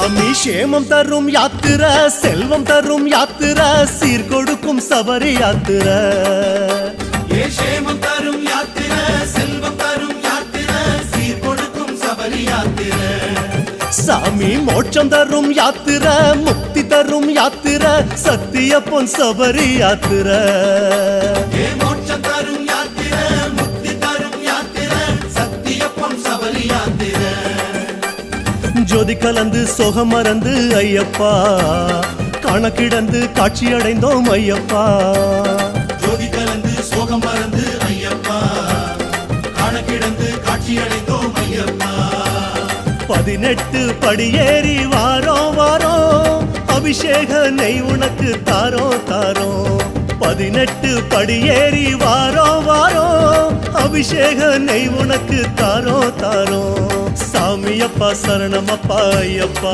அமிஷேமம் தரும் யாத்திர செல்வம் தரும் யாத்திர சீர் கொடுக்கும் சபரி யாத்திர ஏஷேமம் தரும் யாத்திர செல்வம் தரும் யாத்திர சீர் கொடுக்கும் சபரி யாத்திர சாமி மோட்சம் தரும் யாத்திர முக்தி தரும் யாத்திர சத்திய பொன் சபரி யாத்திர மோட்சம் தரும் யாத்திர முக்தி தரும் யாத்திர சத்திய பொன் சபரி யாத்திர ஜோதி கலந்து சோகம் மறந்து ஐயப்பா கணக்கிடந்து காட்சி அடைந்தோம் ஐயப்பா ஜோதி கலந்து சோகம் மறந்து ஐயப்பா கணக்கிடந்து காட்சி அடைந்தோம் ஐயப்பா 18 படியேறி வாரோம் வாரோம் அபிஷேக நெய் உனக்கு தாரோ தாரோ 18 படியேறி வாரோம் வாரோம் அபிஷேக நெய் உனக்கு தாரோ தாரோ சாமியப்பா சரணமப்பா ஐயப்பா